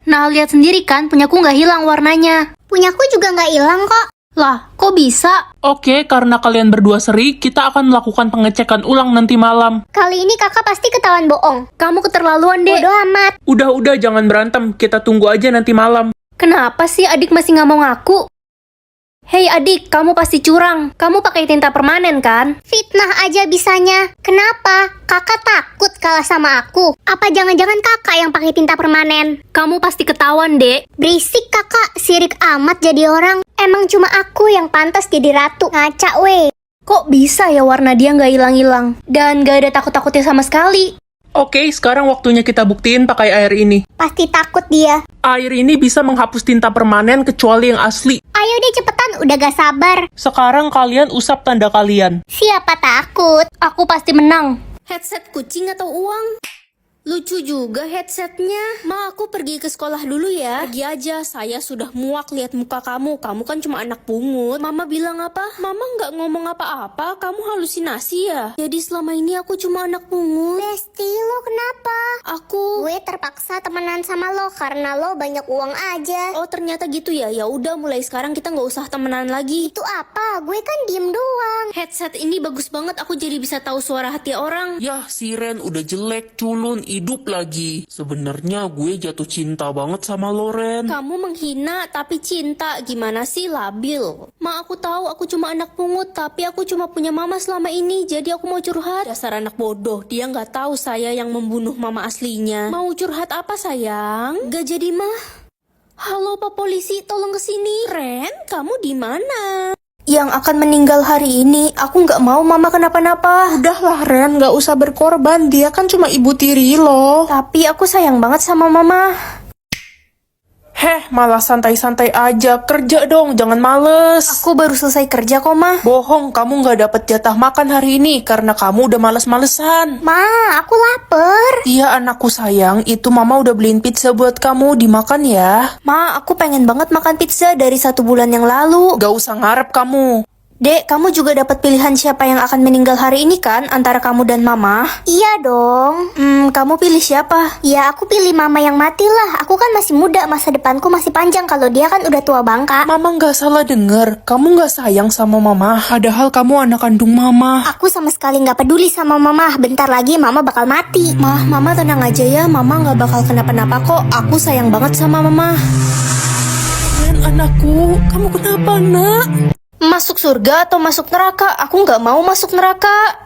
Nah, lihat sendiri kan, punyaku nggak hilang warnanya. Punyaku juga nggak hilang kok. Lah, kok bisa? Oke, karena kalian berdua seri, kita akan melakukan pengecekan ulang nanti malam. Kali ini kakak pasti ketahuan bohong. Kamu keterlaluan, Dek. Bodoh amat. Udah, jangan berantem. Kita tunggu aja nanti malam. Kenapa sih adik masih nggak mau ngaku? Hei adik, kamu pasti curang. Kamu pakai tinta permanen kan? Fitnah aja bisanya. Kenapa? Kakak takut kalah sama aku? Apa jangan-jangan kakak yang pakai tinta permanen? Kamu pasti ketahuan, Dek. Berisik kakak, sirik amat jadi orang. Emang cuma aku yang pantas jadi ratu. Ngaca weh. Kok bisa ya warna dia nggak hilang-hilang? Dan nggak ada takut-takutnya sama sekali. Oke, sekarang waktunya kita buktiin pakai air ini. Pasti takut dia. Air ini bisa menghapus tinta permanen kecuali yang asli. Ayo deh cepetan, udah gak sabar. Sekarang kalian usap tanda kalian. Siapa takut? Aku pasti menang. Headset kucing atau uang? Lucu juga headsetnya. Ma, aku pergi ke sekolah dulu ya. Pergi aja, saya sudah muak lihat muka kamu. Kamu kan cuma anak pungut. Mama bilang apa? Mama nggak ngomong apa-apa. Kamu halusinasi ya? Jadi selama ini aku cuma anak pungut. Besti, lo kenapa? Aku... Gue terpaksa temenan sama lo karena lo banyak uang aja. Oh, ternyata gitu ya. Ya udah, mulai sekarang kita nggak usah temenan lagi. Itu apa? Gue kan diem doang. Headset ini bagus banget. Aku jadi bisa tahu suara hati orang. Yah, si Ren udah jelek, culun, hidup lagi. Sebenarnya gue jatuh cinta banget sama lo, Ren. Kamu menghina tapi cinta, gimana sih labil? Ma, aku tahu aku cuma anak pungut, tapi aku cuma punya mama selama ini, jadi aku mau curhat. Dasar anak bodoh, dia nggak tahu saya yang membunuh mama aslinya. Mau curhat apa sayang? Gak jadi mah. Halo Pak Polisi, tolong kesini. Ren, kamu di mana? Yang akan meninggal hari ini, aku nggak mau mama kenapa-napa. Udahlah, Ren, gak usah berkorban. Dia kan cuma ibu tiri lo. Tapi aku sayang banget sama mama. Heh, malah santai-santai aja. Kerja dong, jangan males. Aku baru selesai kerja kok, Ma. Bohong, kamu gak dapet jatah makan hari ini karena kamu udah males-malesan. Ma, aku lapar. Iya anakku sayang, itu mama udah beliin pizza buat kamu, dimakan ya. Ma, aku pengen banget makan pizza dari 1 bulan yang lalu. Gak usah ngarep kamu. Dek, kamu juga dapat pilihan siapa yang akan meninggal hari ini kan? Antara kamu dan mama? Iya dong. Kamu pilih siapa? Ya aku pilih mama yang mati lah. Aku kan masih muda, masa depanku masih panjang. Kalau dia kan udah tua bangka. Mama gak salah denger, kamu gak sayang sama mama. Padahal kamu anak kandung mama. Aku sama sekali nggak peduli sama mama. Bentar lagi mama bakal mati. Ma, mama tenang aja ya. Mama nggak bakal kenapa-napa kok. Aku sayang banget sama mama. Ren anakku, kamu kenapa nak? Masuk surga atau masuk neraka? Aku nggak mau masuk neraka.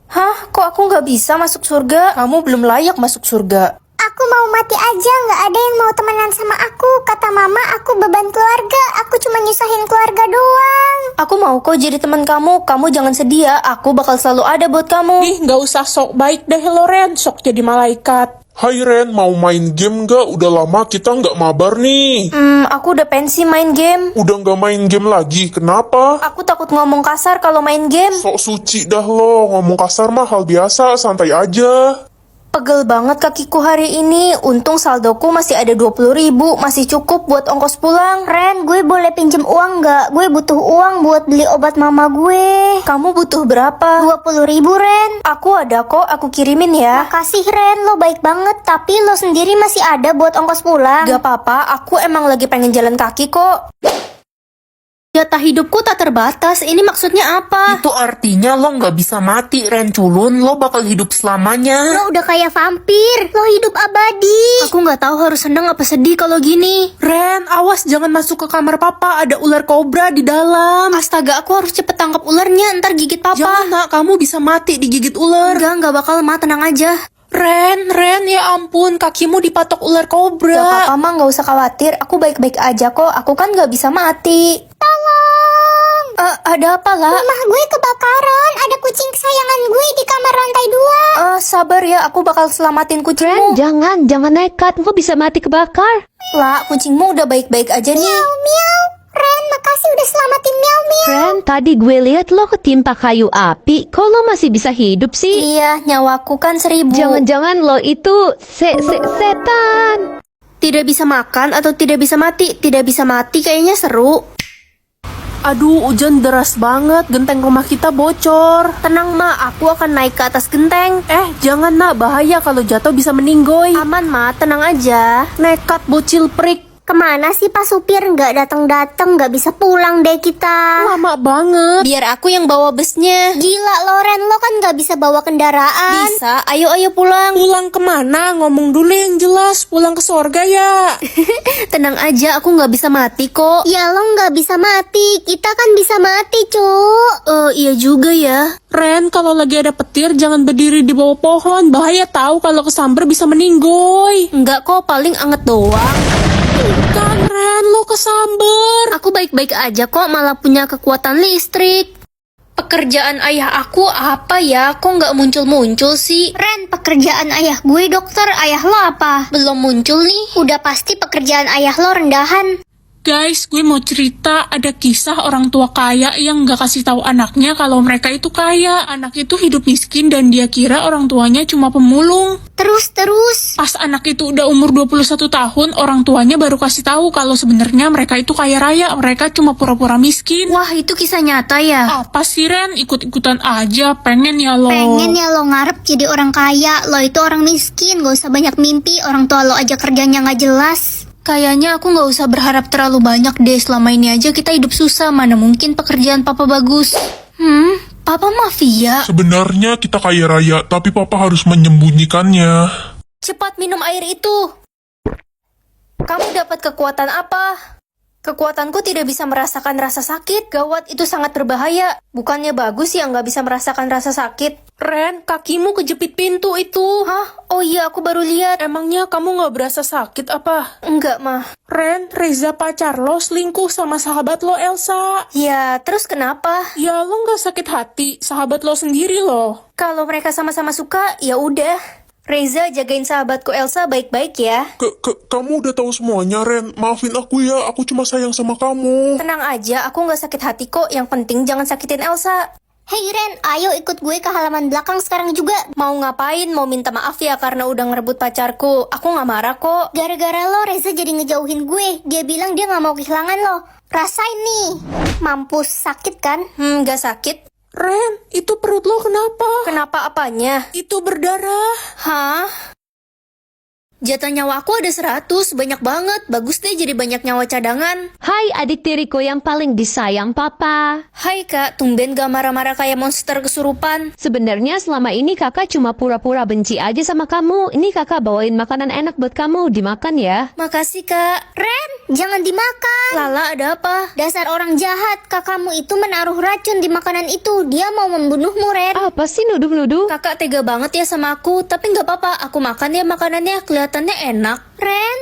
Hah? Kok aku nggak bisa masuk surga? Kamu belum layak masuk surga. Aku mau mati aja, nggak ada yang mau temenan sama aku. Kata mama, aku beban keluarga. Aku cuma nyusahin keluarga doang. Aku mau kok jadi teman kamu. Kamu jangan sedih ya. Aku bakal selalu ada buat kamu. Ih, gak usah sok baik deh lo Ren, sok jadi malaikat. Hai Ren, mau main game gak? Udah lama kita nggak mabar nih. Aku udah pensi main game. Udah nggak main game lagi, kenapa? Aku takut ngomong kasar kalau main game. Sok suci dah lo, ngomong kasar mah hal biasa, santai aja. Pegel banget kakiku hari ini. Untung saldoku masih ada 20.000. Masih cukup buat ongkos pulang. Ren, gue boleh pinjem uang nggak? Gue butuh uang buat beli obat mama gue. Kamu butuh berapa? 20.000 Ren. Aku ada kok, aku kirimin ya. Makasih Ren, lo baik banget. Tapi lo sendiri masih ada buat ongkos pulang. Gak apa-apa, aku emang lagi pengen jalan kaki kok. Jatah hidupku tak terbatas, ini maksudnya apa? Itu artinya lo gak bisa mati Ren culun, lo bakal hidup selamanya. Lo udah kayak vampir, lo hidup abadi. Aku gak tahu harus seneng apa sedih kalau gini. Ren, awas jangan masuk ke kamar papa, ada ular kobra di dalam. Astaga, aku harus cepet tangkap ularnya, ntar gigit papa. Jangan nak, kamu bisa mati digigit ular. Enggak bakal, Ma, tenang aja. Ren, ya ampun, kakimu dipatok ular kobra. Gak apa-apa, Ma, gak usah khawatir. Aku baik-baik aja kok, aku kan gak bisa mati. Tolong. Ada apa lah? Rumah gue kebakaran, ada kucing kesayangan gue di kamar lantai 2. Sabar ya, aku bakal selamatin kucingmu. Jangan nekat, lo bisa mati kebakar. Lah, kucingmu udah baik-baik aja nih. Miau, miau. Ren, makasih udah selamatin miau, miau. Ren, tadi gue lihat lo ketimpa kayu api, kok lo masih bisa hidup sih? Iya, nyawaku kan 1000. Jangan-jangan lo itu setan. Tidak bisa makan atau tidak bisa mati? Tidak bisa mati kayaknya seru. Aduh, hujan deras banget. Genteng rumah kita bocor. Tenang, Ma. Aku akan naik ke atas genteng. Jangan, Nak. Bahaya kalau jatuh bisa meninggoy. Aman, Ma. Tenang aja. Nekat bocil prik. Kemana sih Pak Supir? Nggak datang-datang, nggak bisa pulang deh kita. Lama banget. Biar aku yang bawa busnya. Gila Loren, lo kan nggak bisa bawa kendaraan. Bisa. Ayo pulang. Pulang kemana? Ngomong dulu yang jelas. Pulang ke sorga ya. Tenang aja. Aku nggak bisa mati kok. Ya lo nggak bisa mati, kita kan bisa mati cu. Iya juga ya. Ren, kalau lagi ada petir jangan berdiri di bawah pohon. Bahaya tahu kalau kesambar bisa meninggoy. Enggak kok, paling anget doang. Bukan, Ren, lo kesambar. Aku baik-baik aja kok, malah punya kekuatan listrik. Pekerjaan ayah aku apa ya? Kok nggak muncul-muncul sih? Ren, pekerjaan ayah gue dokter, ayah lo apa? Belum muncul nih. Udah pasti pekerjaan ayah lo rendahan. Guys, gue mau cerita ada kisah orang tua kaya yang gak kasih tahu anaknya kalau mereka itu kaya. Anak itu hidup miskin dan dia kira orang tuanya cuma pemulung. Terus. Pas anak itu udah umur 21 tahun, orang tuanya baru kasih tahu kalau sebenarnya mereka itu kaya raya, mereka cuma pura-pura miskin. Wah, itu kisah nyata ya? Apa sih Ren? Ikut-ikutan aja, pengen ya lo. Pengen ya lo ngarep jadi orang kaya, lo itu orang miskin, gak usah banyak mimpi, orang tua lo aja kerjanya gak jelas. Kayaknya aku nggak usah berharap terlalu banyak deh. Selama ini aja kita hidup susah. Mana mungkin pekerjaan papa bagus. Papa mafia. Sebenarnya kita kaya raya, tapi papa harus menyembunyikannya. Cepat minum air itu. Kamu dapat kekuatan apa? Kekuatanku tidak bisa merasakan rasa sakit. Gawat, itu sangat berbahaya. Bukannya bagus ya nggak bisa merasakan rasa sakit? Ren, kakimu kejepit pintu itu. Hah? Oh iya, aku baru lihat. Emangnya kamu nggak berasa sakit apa? Enggak, mah. Ren, Reza pacar lo selingkuh sama sahabat lo Elsa. Ya, terus kenapa? Ya lo gak sakit hati, sahabat lo sendiri loh. Kalau mereka sama-sama suka, ya udah. Reza, jagain sahabatku Elsa baik-baik ya. Kamu udah tahu semuanya, Ren. Maafin aku ya, aku cuma sayang sama kamu. Tenang aja, aku nggak sakit hati kok. Yang penting jangan sakitin Elsa. Hei Ren, ayo ikut gue ke halaman belakang sekarang juga. Mau ngapain? Mau minta maaf ya karena udah ngerebut pacarku. Aku nggak marah kok. Gara-gara lo Reza jadi ngejauhin gue. Dia bilang dia gak mau kehilangan lo. Rasain nih. Mampus, sakit kan? Nggak sakit. Ren, itu perut lo kenapa? Kenapa apanya? Itu berdarah. Hah? Jatah nyawa aku ada 100, banyak banget. Bagus deh jadi banyak nyawa cadangan. Hai adik tiriku yang paling disayang papa. Hai kak, tumben gak marah-marah kayak monster kesurupan. Sebenarnya selama ini kakak cuma pura-pura benci aja sama kamu. Ini kakak bawain makanan enak buat kamu, dimakan ya. Makasih kak. Ren, jangan dimakan. Lala, ada apa? Dasar orang jahat, kakakmu itu menaruh racun di makanan itu. Dia mau membunuhmu, Ren. Apa sih nuduh-nuduh? Kakak tega banget ya sama aku. Tapi gak apa-apa, aku makan ya makanannya. Kelihatannya enak. Ren,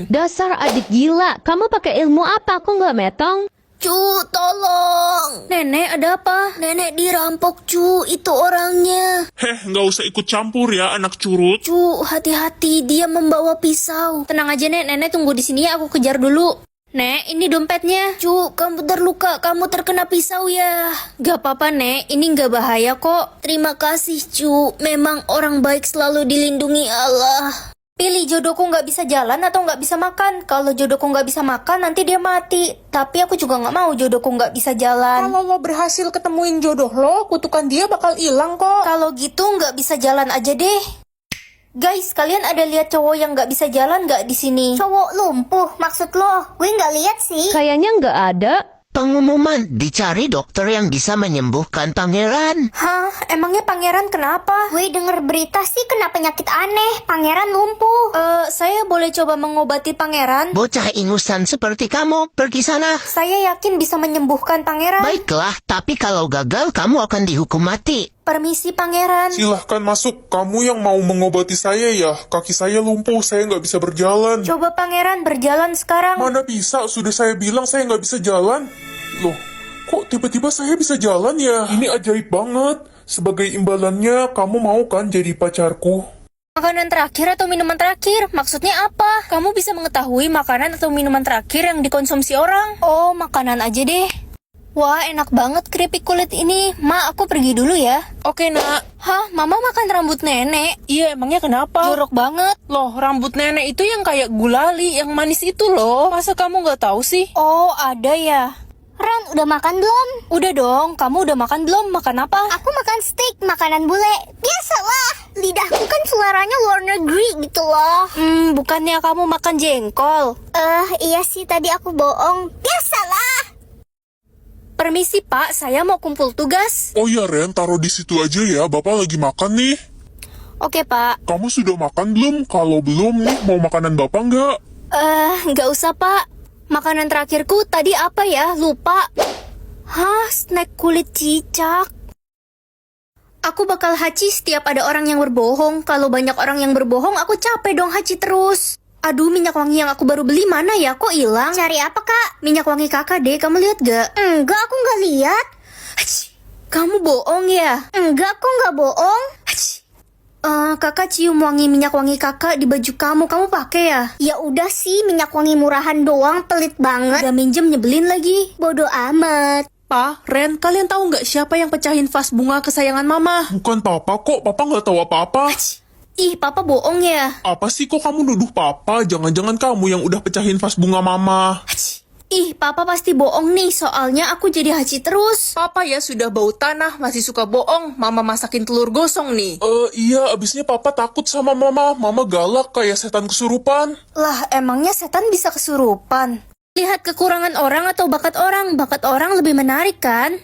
Dasar adik gila. Kamu pakai ilmu apa? Aku nggak metong. Cu, tolong. Nenek, ada apa? Nenek dirampok, cu. Itu orangnya. Nggak usah ikut campur ya, anak curut. Cu, hati-hati. Dia membawa pisau. Tenang aja, Nek. Nenek tunggu di sini ya. Aku kejar dulu. Nek, ini dompetnya. Cu, kamu terluka. Kamu terkena pisau ya. Gak apa-apa, Nek. Ini gak bahaya kok. Terima kasih, cu. Memang orang baik selalu dilindungi Allah. Pilih jodohku nggak bisa jalan atau nggak bisa makan. Kalau jodohku nggak bisa makan, nanti dia mati. Tapi aku juga nggak mau jodohku nggak bisa jalan. Kalau lo berhasil ketemuin jodoh lo, kutukan dia bakal hilang kok. Kalau gitu nggak bisa jalan aja deh. Guys, kalian ada lihat cowok yang nggak bisa jalan nggak di sini? cowok lumpuh maksud lo? Gue nggak lihat sih. Kayaknya nggak ada. Pengumuman, dicari dokter yang bisa menyembuhkan pangeran. Hah? Emangnya pangeran kenapa? Gue denger berita sih kena penyakit aneh. Pangeran lumpuh. Saya boleh coba mengobati pangeran? Bocah ingusan seperti kamu, pergi sana. Saya yakin bisa menyembuhkan pangeran. Baiklah, tapi kalau gagal kamu akan dihukum mati. Permisi pangeran. Silahkan masuk, kamu yang mau mengobati saya ya. Kaki saya lumpuh, saya nggak bisa berjalan. Coba pangeran berjalan sekarang. Mana bisa, sudah saya bilang saya nggak bisa jalan. Loh, kok tiba-tiba saya bisa jalan ya? Ini ajaib banget. Sebagai imbalannya, kamu mau kan jadi pacarku? Makanan terakhir atau minuman terakhir? Maksudnya apa? Kamu bisa mengetahui makanan atau minuman terakhir yang dikonsumsi orang? Oh, makanan aja deh. Wah, enak banget keripik kulit ini. Ma, aku pergi dulu ya. Oke nak. Hah, mama makan rambut nenek? Iya, emangnya kenapa? Jorok banget. Loh, rambut nenek itu yang kayak gulali, yang manis itu loh. Masa kamu nggak tahu sih? Oh, ada ya. Ren, udah makan belum? Udah dong, kamu udah makan belum? Makan apa? Aku makan steak, makanan bule. Biasalah, lidahku kan suaranya luar negeri gitu loh. Bukannya kamu makan jengkol? Iya sih tadi aku bohong. Biasalah. Permisi pak, saya mau kumpul tugas. Oh ya Ren, taruh di situ aja ya, Bapak lagi makan nih. Oke pak. Kamu sudah makan belum? Kalau belum nih, mau makanan Bapak nggak? Nggak usah pak. Makanan terakhirku tadi apa ya? Lupa. Hah, snack kulit cicak. Aku bakal haci setiap ada orang yang berbohong. Kalau banyak orang yang berbohong, aku capek dong haci terus. Aduh, minyak wangi yang aku baru beli mana ya? Kok hilang? Cari apa kak? Minyak wangi kakak deh, kamu lihat gak? Enggak, aku nggak lihat. Haci, kamu bohong ya? Enggak, aku nggak bohong. Haci. Kakak cium wangi minyak wangi kakak di baju kamu pakai ya? Ya udah sih, minyak wangi murahan doang, pelit banget. Udah minjem nyebelin lagi. Bodoh amat. Pa, Ren, kalian tahu nggak siapa yang pecahin vas bunga kesayangan mama? Bukan Papa kok, Papa nggak tahu apa-apa. Ih, papa bohong ya? Apa sih kok kamu nuduh Papa? Jangan-jangan kamu yang udah pecahin vas bunga Mama. Ih, papa pasti bohong nih, soalnya aku jadi haji terus. Papa ya sudah bau tanah, masih suka bohong. Mama masakin telur gosong nih. Iya, abisnya Papa takut sama Mama. Mama galak kayak setan kesurupan. Lah, emangnya setan bisa kesurupan? Lihat kekurangan orang atau bakat orang. Bakat orang lebih menarik kan?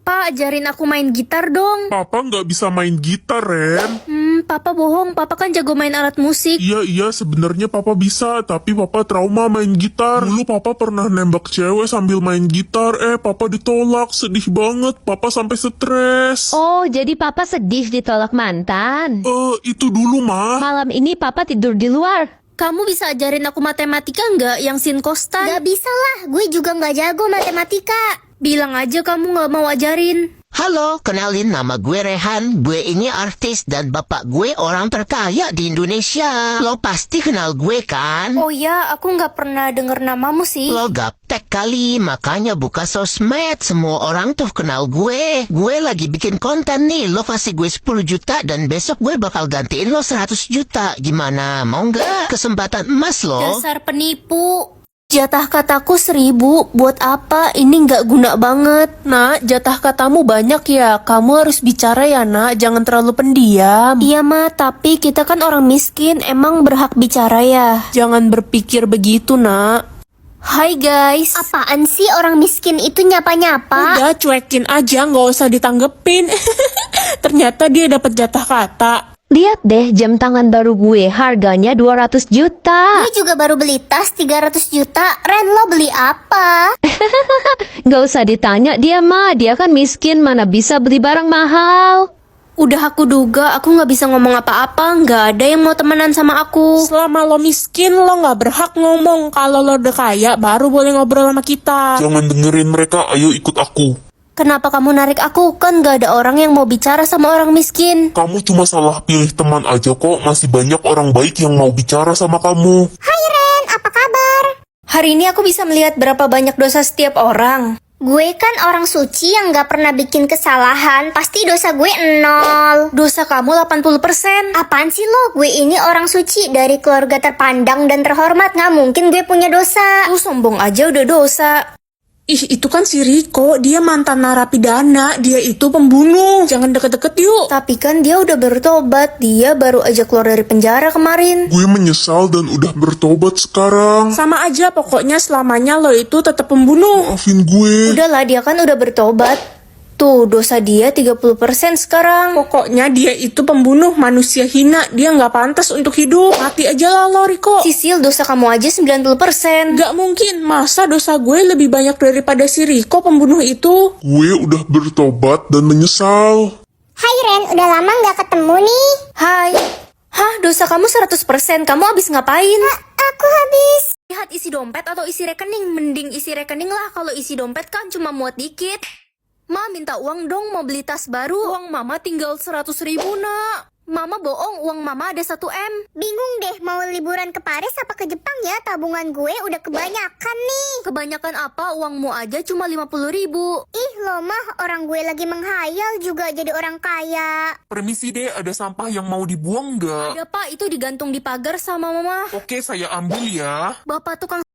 Pa, ajarin aku main gitar dong. Papa nggak bisa main gitar, Ren. Papa bohong. Papa kan jago main alat musik. Iya, sebenarnya Papa bisa, tapi Papa trauma main gitar. Dulu Papa pernah nembak cewek sambil main gitar, Papa ditolak, sedih banget, Papa sampai stres. Oh, jadi papa sedih ditolak mantan. Itu dulu, Ma. Malam ini papa tidur di luar. Kamu bisa ajarin aku matematika nggak yang sin kostan? Gak bisa lah, gue juga nggak jago matematika. Bilang aja kamu nggak mau ajarin. Halo, kenalin nama gue Rehan. Gue ini artis dan bapak gue orang terkaya di Indonesia. Lo pasti kenal gue kan? Oh ya, aku nggak pernah denger namamu sih. Lo gaptek kali, makanya buka sosmed. Semua orang tuh kenal gue. Gue lagi bikin konten nih. Lo kasih gue 10 juta dan besok gue bakal gantiin lo 100 juta. Gimana? Mau nggak? Kesempatan emas lo. Dasar penipu. Jatah kataku 1000, buat apa? Ini nggak guna banget. Nak, jatah katamu banyak ya. Kamu harus bicara ya, nak. Jangan terlalu pendiam. Iya, Ma, tapi kita kan orang miskin. Emang berhak bicara ya? Jangan berpikir begitu, nak. Hai guys. Apaan sih orang miskin itu nyapa-nyapa? Udah cuekin aja, nggak usah ditanggepin. Ternyata dia dapat jatah kata. Lihat deh jam tangan baru gue, harganya 200 juta. Gue juga baru beli tas 300 juta. Ren, lo beli apa? Gak usah ditanya dia mah, dia kan miskin, mana bisa beli barang mahal. Udah aku duga, aku nggak bisa ngomong apa-apa. Nggak ada yang mau temenan sama aku. Selama lo miskin, lo nggak berhak ngomong. Kalau lo udah kaya, baru boleh ngobrol sama kita. Jangan dengerin mereka, ayo ikut aku. Kenapa kamu narik aku? Kan gak ada orang yang mau bicara sama orang miskin. Kamu cuma salah pilih teman aja kok, masih banyak orang baik yang mau bicara sama kamu. Hai Ren, apa kabar? Hari ini aku bisa melihat berapa banyak dosa setiap orang. Gue kan orang suci yang gak pernah bikin kesalahan. Pasti dosa gue 0. Dosa kamu 80%. Apaan sih lo? Gue ini orang suci dari keluarga terpandang dan terhormat. Gak mungkin gue punya dosa. Lu sombong aja udah dosa. Ih, itu kan si Riko, dia mantan narapidana, dia itu pembunuh. Jangan deket-deket yuk. Tapi kan dia udah bertobat. Dia baru aja keluar dari penjara kemarin. Gue menyesal dan udah bertobat sekarang. Sama aja, pokoknya selamanya lo itu tetap pembunuh. Maafin gue. Udahlah, dia kan udah bertobat. Tuh, dosa dia 30% sekarang. Pokoknya dia itu pembunuh, manusia hina. Dia nggak pantas untuk hidup. Mati aja lah lo, Riko. Sisil, dosa kamu aja 90%. Gak mungkin, masa dosa gue lebih banyak daripada si Riko pembunuh itu? Gue udah bertobat dan menyesal. Hai Ren, udah lama gak ketemu nih. Hai. Hah, dosa kamu 100%. Kamu habis ngapain? Aku habis. Lihat isi dompet atau isi rekening. Mending isi rekening lah. Kalau isi dompet kan cuma muat dikit. Ma, minta uang dong, mau beli tas baru. Uang mama tinggal 100.000, nak. Mama bohong, uang mama ada 1M. Bingung deh, mau liburan ke Paris apa ke Jepang ya? Tabungan gue udah kebanyakan nih. Kebanyakan apa? Uangmu aja cuma 50.000. Ih, lo mah orang gue lagi menghayal juga jadi orang kaya. Permisi deh, ada sampah yang mau dibuang nggak? Ada pak, itu digantung di pagar sama mama. Oke, saya ambil ya. Bapak tukang